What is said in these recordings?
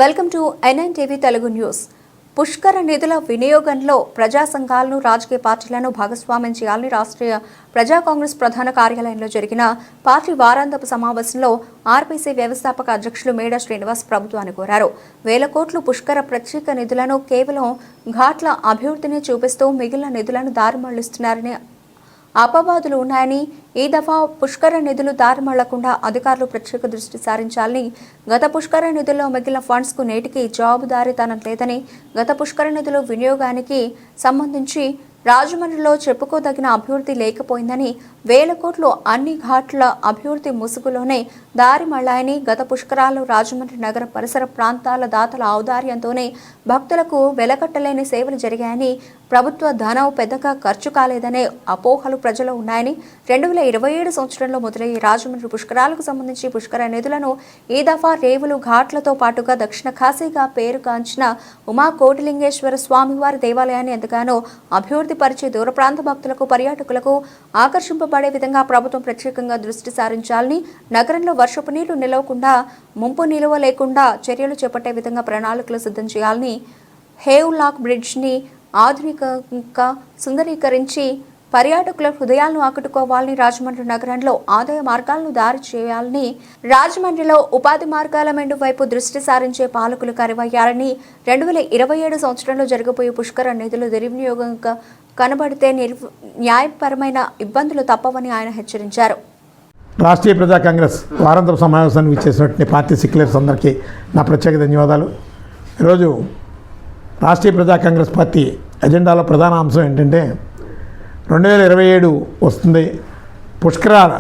Welcome to NNTV Telugu news. పుష్కర నిధుల వినియోగంలో ప్రజా సంఘాలను రాజకీయ పార్టీలను భాగస్వామ్యం చేయాలని రాష్ట్రీయ ప్రజా కాంగ్రెస్ ప్రధాన కార్యాలయంలో జరిగిన పార్టీ వారాంతపు సమావేశంలో ఆర్పీసీ వ్యవస్థాపక అధ్యక్షులు మేడా శ్రీనివాస్ ప్రభుత్వాన్ని కోరారు. 1000 కోట్ల పుష్కర ప్రత్యేక నిధులను కేవలం ఘాట్ల అభివృద్ధిని చూపిస్తూ మిగిలిన నిధులను దారి మళ్లిస్తున్నారని అపవాదులు ఉన్నాయని, ఈ దఫా పుష్కర నిధులు దారి మళ్లకుండా అధికారులు ప్రత్యేక దృష్టి సారించాలని, గత పుష్కర నిధుల్లో మిగిలిన ఫండ్స్ కు నేటికి జవాబుదారీతనం లేదని, గత పుష్కర నిధుల వినియోగానికి సంబంధించి రాజమండ్రిలో చెప్పుకోదగిన అభివృద్ధి లేకపోయిందని, 1000 కోట్లు అన్ని ఘాట్ల అభివృద్ధి ముసుగులోనే దారి మళ్లాయని, గత పుష్కరాలు రాజమండ్రి నగర పరిసర ప్రాంతాల దాతల ఔదార్యంతోనే భక్తులకు వెలకట్టలేని సేవలు జరిగాయని, ప్రభుత్వ ధనం పెద్దగా ఖర్చు కాలేదనే అపోహలు ప్రజలు ఉన్నాయని, 2027 సంవత్సరంలో మొదలయ్యే రాజమండ్రి పుష్కరాలకు సంబంధించి పుష్కర నిధులను ఈ దఫా రేవులు ఘాట్లతో పాటుగా దక్షిణ కాశీగా పేరుగాంచిన ఉమా కోటిలింగేశ్వర స్వామివారి దేవాలయాన్ని ఎంతగానో అభివృద్ధి పరిచే దూర ప్రాంత భక్తులకు పర్యాటకులకు ఆకర్షింపబడే విధంగా ప్రభుత్వం ప్రత్యేకంగా దృష్టి సారించాలని, నగరంలో వర్షపు నీరు నిలవకుండా ముంపు నిలువ లేకుండా చర్యలు చేపట్టే విధంగా ప్రణాళికలు సిద్ధం చేయాలని, హేవ్ లాక్ బ్రిడ్జ్ని ఆధునికంగా సుందరీకరించి పర్యాటకుల హృదయాలను ఆకట్టుకోవాలని, రాజమండ్రి నగరంలో ఆదాయ మార్గాలను దారి చేయాలని, రాజమండ్రిలో ఉపాధి మార్గాల మెండు వైపు దృష్టి సారించే పాలకులు కరువయ్యారని, 2027 సంవత్సరంలో జరగబోయే పుష్కర నిధులు దుర్వినియోగంగా కనబడితే న్యాయపరమైన ఇబ్బందులు తప్పవని ఆయన హెచ్చరించారు. రాష్ట్రీయ ప్రజా కాంగ్రెస్ వారాంతపు సమావేశానికి ఇచ్చేసినటువంటి పార్టీ సిక్యులర్స్ అందరికీ నా ప్రత్యేక ధన్యవాదాలు. ఈరోజు రాష్ట్రీయ ప్రజా కాంగ్రెస్ పార్టీ ఎజెండాలో ప్రధాన అంశం ఏంటంటే 2027 వస్తుంది. పుష్కరాల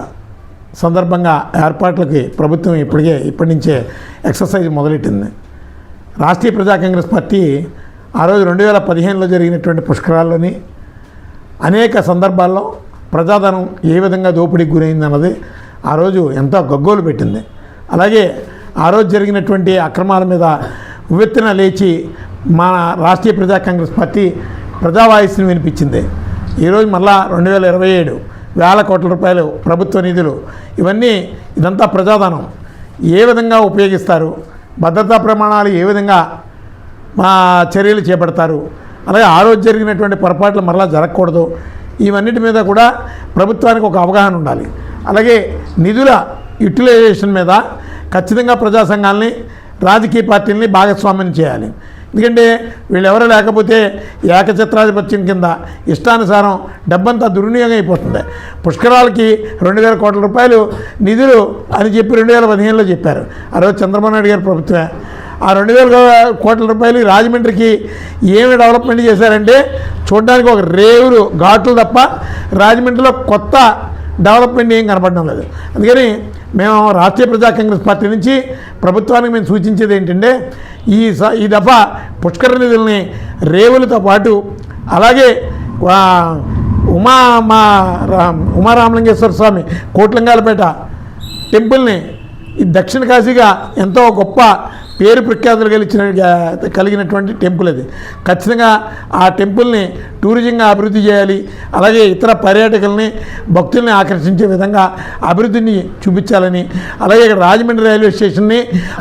సందర్భంగా ఏర్పాట్లకి ప్రభుత్వం ఇప్పటి నుంచే ఎక్సర్సైజ్ మొదలెట్టింది. రాష్ట్రీయ ప్రజా కాంగ్రెస్ పార్టీ ఆ రోజు 2015లో జరిగినటువంటి పుష్కరాల్లోని అనేక సందర్భాల్లో ప్రజాధనం ఏ విధంగా దోపిడీకి గురైందన్నది ఆ రోజు ఎంతో గగ్గోలు పెట్టింది. అలాగే ఆ రోజు జరిగినటువంటి అక్రమాల మీద ఉవ్వెత్తున లేచి మన రాష్ట్రీయ ప్రజా కాంగ్రెస్ పార్టీ ప్రజావాయిస్ని వినిపించింది. ఈరోజు మళ్ళా 2027 వేల కోట్ల రూపాయలు ప్రభుత్వ నిధులు, ఇదంతా ప్రజాధనం ఏ విధంగా ఉపయోగిస్తారు, భద్రతా ప్రమాణాలు ఏ విధంగా మా చర్యలు చేపడతారు, అలాగే ఆ రోజు జరిగినటువంటి పొరపాట్లు మరలా జరగకూడదు, ఇవన్నిటి మీద కూడా ప్రభుత్వానికి ఒక అవగాహన ఉండాలి. అలాగే నిధుల యూటిలైజేషన్ మీద ఖచ్చితంగా ప్రజా సంఘాలని రాజకీయ పార్టీలని భాగస్వామ్యం చేయాలి. ఎందుకంటే వీళ్ళెవరూ లేకపోతే ఏకఛత్రాధిపత్యం కింద ఇష్టానుసారం డబ్బంతా దుర్వినియోగం అయిపోతుంది. పుష్కరాలకి 2000 కోట్ల రూపాయలు నిధులు అని చెప్పి 2015లో చెప్పారు. ఆ రోజు చంద్రబాబు నాయుడు గారి ప్రభుత్వమే. ఆ 2000 కోట్ల రూపాయలు రాజమండ్రికి ఏమి డెవలప్మెంట్ చేశారంటే చూడడానికి ఒక రేవులు ఘాట్లు తప్ప రాజమండ్రిలో కొత్త డెవలప్మెంట్ ఏం కనపడడం లేదు. అందుకని మేము రాష్ట్రీయ ప్రజా కాంగ్రెస్ పార్టీ నుంచి ప్రభుత్వానికి మేము సూచించేది ఏంటంటే ఈ దఫా పుష్కర నిధుల్ని రేవులతో పాటు అలాగే ఉమారామలింగేశ్వర స్వామి కోట్లింగాలపేట టెంపుల్ని ఈ దక్షిణ కాశీగా ఎంతో గొప్ప పేరు ప్రఖ్యాతులు కలిగినటువంటి టెంపుల్ అది. ఖచ్చితంగా ఆ టెంపుల్ని టూరిజంగా అభివృద్ధి చేయాలి. అలాగే ఇతర పర్యాటకుల్ని భక్తుల్ని ఆకర్షించే విధంగా అభివృద్ధిని చూపించాలని, అలాగే ఇక్కడ రాజమండ్రి రైల్వే స్టేషన్ని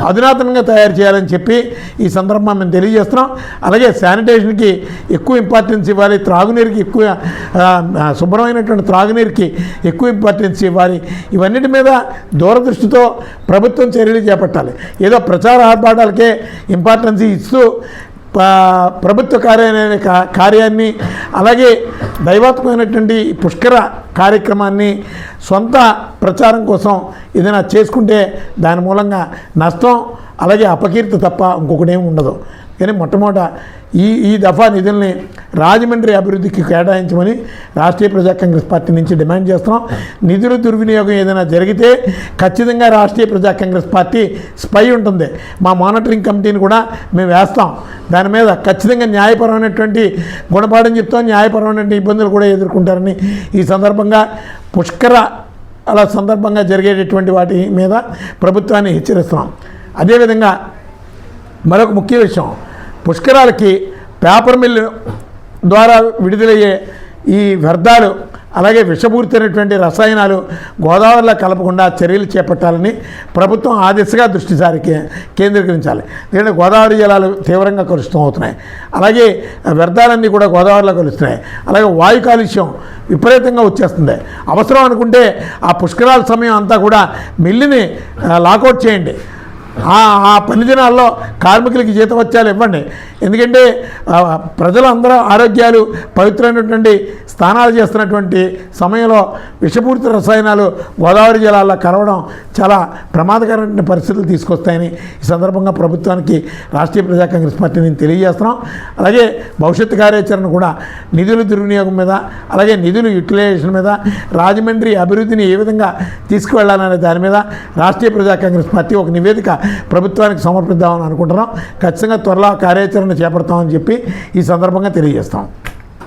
అధునాతనంగా తయారు చేయాలని చెప్పి ఈ సందర్భంగా మేము తెలియజేస్తున్నాం. అలాగే శానిటేషన్కి ఎక్కువ ఇంపార్టెన్స్ ఇవ్వాలి, త్రాగునీరుకి ఎక్కువ శుభ్రమైనటువంటి త్రాగునీరుకి ఎక్కువ ఇంపార్టెన్స్ ఇవ్వాలి. ఇవన్నిటి మీద దూరదృష్టితో ప్రభుత్వం చర్యలు చేపట్టాలి. ఏదో ప్రచార ఆర్భాటాలకే ఇంపార్టెన్స్ ఇస్తూ ప్రభుత్వ కార్యాన్ని అలాగే దైవాత్మకమైనటువంటి పుష్కర కార్యక్రమాన్ని సొంత ప్రచారం కోసం ఏదైనా చేసుకుంటే దాని మూలంగా నష్టం అలాగే అపకీర్తి తప్ప ఇంకొకటేం ఉండదు. కానీ మొట్టమొదట ఈ దఫా నిధుల్ని రాజమండ్రి అభివృద్ధికి కేటాయించమని రాష్ట్రీయ ప్రజా కాంగ్రెస్ పార్టీ నుంచి డిమాండ్ చేస్తున్నాం. నిధుల దుర్వినియోగం ఏదైనా జరిగితే ఖచ్చితంగా రాష్ట్రీయ ప్రజా కాంగ్రెస్ పార్టీ స్పై ఉంటుంది. మా మానిటరింగ్ కమిటీని కూడా మేము వేస్తాం. దాని మీద ఖచ్చితంగా న్యాయపరమైనటువంటి గుణపాఠం చెప్తాం. న్యాయపరమైనటువంటి ఇబ్బందులు కూడా ఎదుర్కొంటారని ఈ సందర్భంగా పుష్కరాల సందర్భంగా జరిగేటటువంటి వాటి మీద ప్రభుత్వాన్ని హెచ్చరిస్తున్నాం. అదేవిధంగా మరొక ముఖ్య విషయం, పుష్కరాలకి పేపర్ మిల్లు ద్వారా విడుదలయ్యే ఈ వ్యర్థాలు అలాగే విషపూరితమైనటువంటి రసాయనాలు గోదావరిలో కలపకుండా చర్యలు చేపట్టాలని ప్రభుత్వం ఆ దిశగా దృష్టి కేంద్రీకరించాలి. ఎందుకంటే గోదావరి జలాలు తీవ్రంగా కలుషితం అవుతున్నాయి. అలాగే వ్యర్థాలన్నీ కూడా గోదావరిలో కలుస్తున్నాయి. అలాగే వాయు కాలుష్యం విపరీతంగా వచ్చేస్తుంది. అవసరం అనుకుంటే ఆ పుష్కరాల సమయం అంతా కూడా మిల్లుని లాకౌట్ చేయండి. ఆ పని దినాల్లో కార్మికులకి జీతవత్యాలు ఇవ్వండి. ఎందుకంటే ప్రజలందరూ ఆరోగ్యాలు పవిత్రమైనటువంటి స్నానాలు చేస్తున్నటువంటి సమయంలో విషపూరిత రసాయనాలు గోదావరి జలాల్లో కలవడం చాలా ప్రమాదకరమైన పరిస్థితులు తీసుకొస్తాయని ఈ సందర్భంగా ప్రభుత్వానికి రాష్ట్రీయ ప్రజా కాంగ్రెస్ పార్టీ నేను తెలియజేస్తున్నాం. అలాగే భవిష్యత్తు కార్యాచరణ కూడా నిధుల దుర్వినియోగం మీద, అలాగే నిధుల యూటిలైజేషన్ మీద, రాజమండ్రి అభివృద్ధిని ఏ విధంగా తీసుకువెళ్లాలనే దాని మీద రాష్ట్రీయ ప్రజా కాంగ్రెస్ పార్టీ ఒక నివేదిక ప్రభుత్వానికి సమర్పిద్దామని అనుకుంటున్నాం. ఖచ్చితంగా త్వరలో కార్యాచరణ చేపడతామని చెప్పి ఈ సందర్భంగా తెలియజేస్తాం.